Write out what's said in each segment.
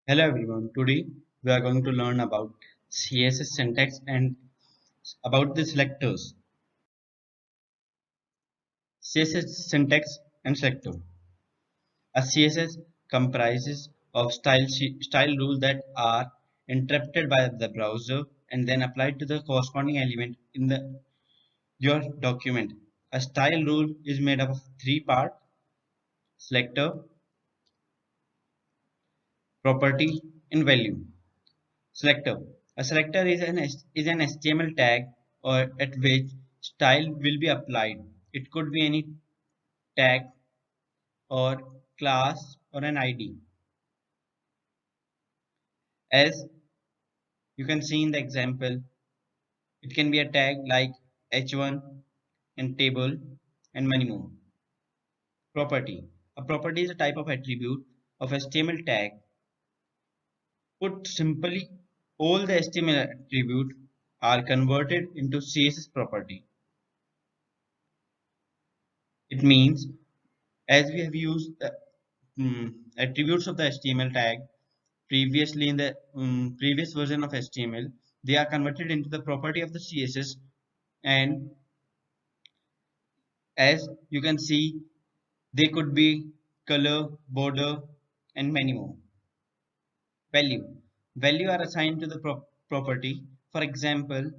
Hello everyone. Today we are going to learn about CSS syntax and about the selectors. CSS syntax and selector. A CSS comprises of style rules that are interpreted by the browser and then applied to the corresponding element in your document. A style rule is made up of three parts: selector, property, and value. Selector. A selector is an HTML tag or at which style will be applied. It could be any tag or class or an ID. As you can see in the example, it can be a tag like h1 and table and many more. Property. A property is a type of attribute of HTML tag. Put simply, all the HTML attributes are converted into CSS property. It means as we have used the attributes of the HTML tag previously in the previous version of HTML, they are converted into the property of the CSS, and as you can see, they could be color, border, and many more. Value are assigned to the property. For example,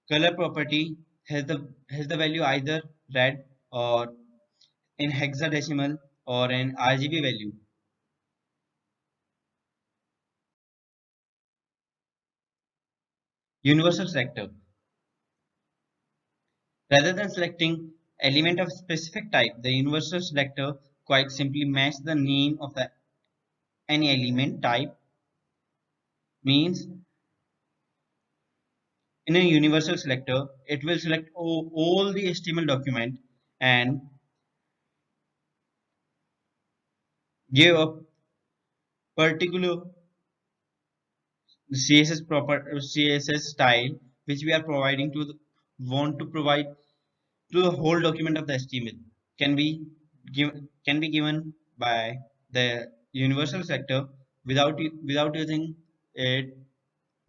color property has the value either red or in hexadecimal or an RGB value. Universal selector. Rather than selecting element of specific type, the universal selector quite simply matches the name of the any element type. Means in a universal selector, it will select all the HTML document and give a particular CSS style which we are providing to want to provide to the whole document of the HTML can be given by the universal selector without using it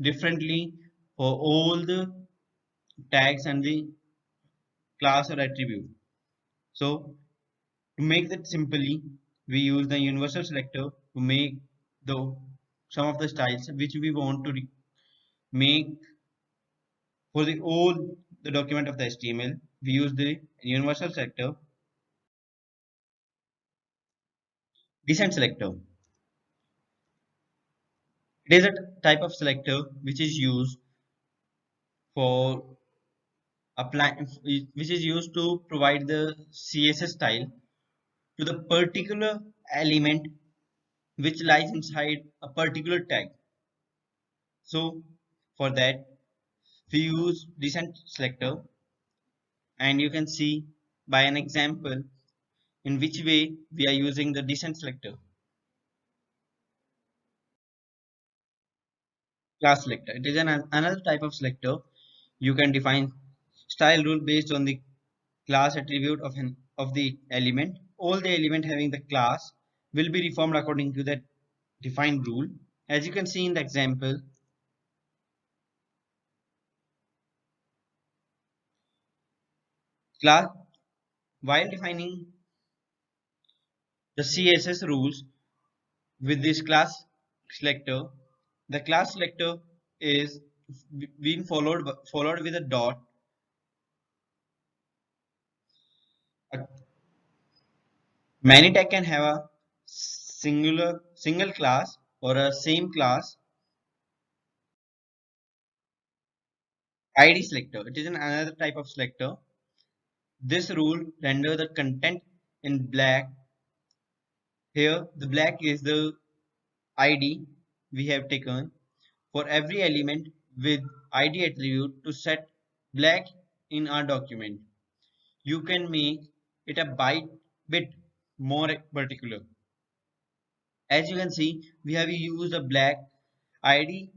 differently for all the tags and the class or attribute. So to make that simply, we use the universal selector to make the some of the styles which we want to make for the all the document of the HTML. We use the universal selector. Descent selector. It is a type of selector which is used for apply which is used to provide the CSS style to the particular element which lies inside a particular tag. So for that we use descent selector, and you can see by an example in which way we are using the descent selector. Class selector. It is another type of selector. You can define style rule based on the class attribute of the element. All the element having the class will be reformed according to that defined rule. As you can see in the example, class while defining the CSS rules with this class selector, the class selector is being followed with a dot. A many tag can have a single class or a same class. ID selector. It is another type of selector. This rule render the content in black. Here the black is the ID we have taken for every element with ID attribute to set black in our document. You can make it a bit more particular. As you can see, we have used a black ID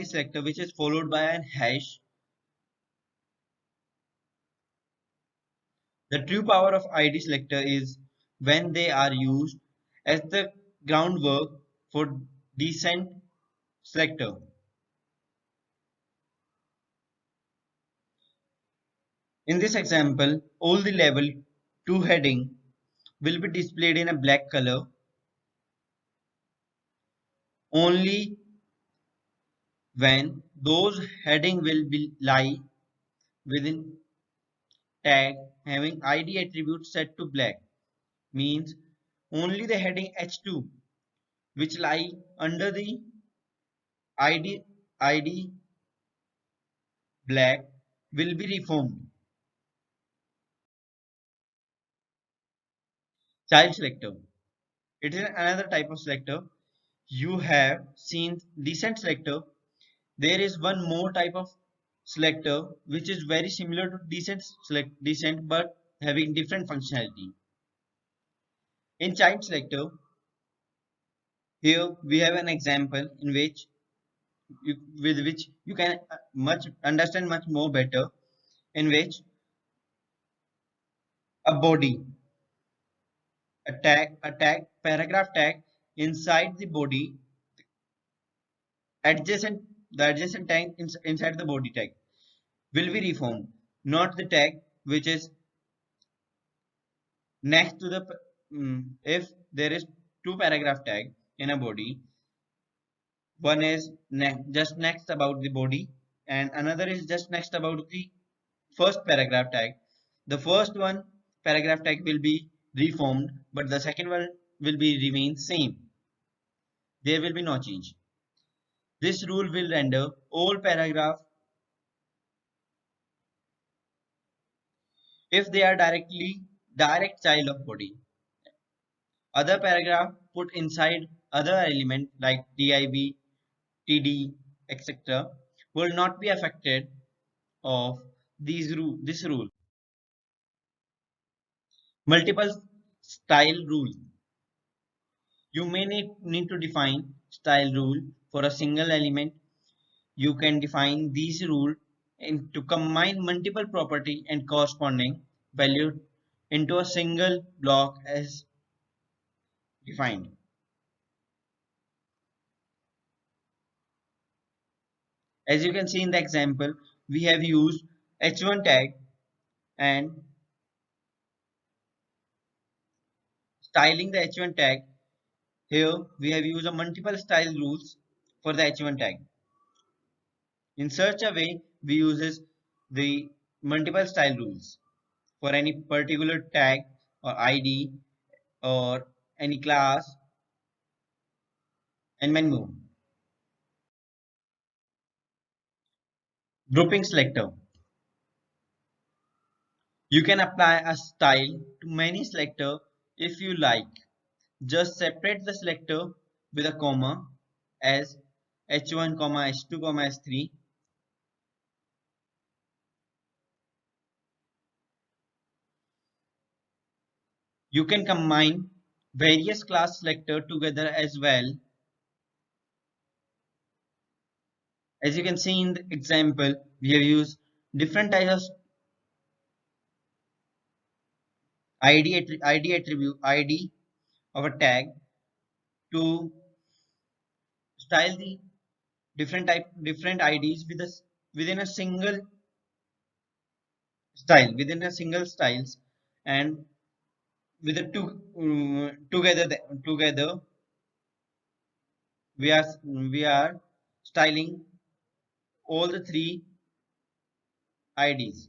selector which is followed by an hash. The true power of ID selector is when they are used as the groundwork for descent selector. In this example, all the level 2 heading will be displayed in a black color. Only when those heading will be lie within tag having id attribute set to black, means only the heading h2 which lie under the id black will be reformed. Child selector, it is another type of selector. You have seen descent selector. There is one more type of selector which is very similar to descent but having different functionality. In child selector, here we have an example in which with which you can much understand much more better, in which a body, a tag paragraph tag inside the body, adjacent the adjacent tag inside the body tag will be reformed, not the tag which is next to the if there is two paragraph tag in a body, one is just next about the body and another is just next about the first paragraph tag. The first one paragraph tag will be reformed, but the second one will be remain same. There will be no change. This rule will render all paragraph if they are direct child of body. Other paragraph put inside other element like div, td, etc. will not be affected of this rule. Multiple style rule. You may need to define style rule for a single element. You can define these rule to combine multiple property and corresponding value into a single block as defined. As you can see in the example, we have used h1 tag and styling the h1 tag. Here we have used a multiple style rules for the h1 tag. In such a way, we uses the multiple style rules for any particular tag or id or any class and many more. Grouping selector. You can apply a style to many selector if you like. Just separate the selector with a comma as h1, h2, h3. You can combine various class selector together as well. As you can see in the example, we have used different types of id attribute id of a tag to style the different IDs within a single styles and with the together we are styling all the three IDs.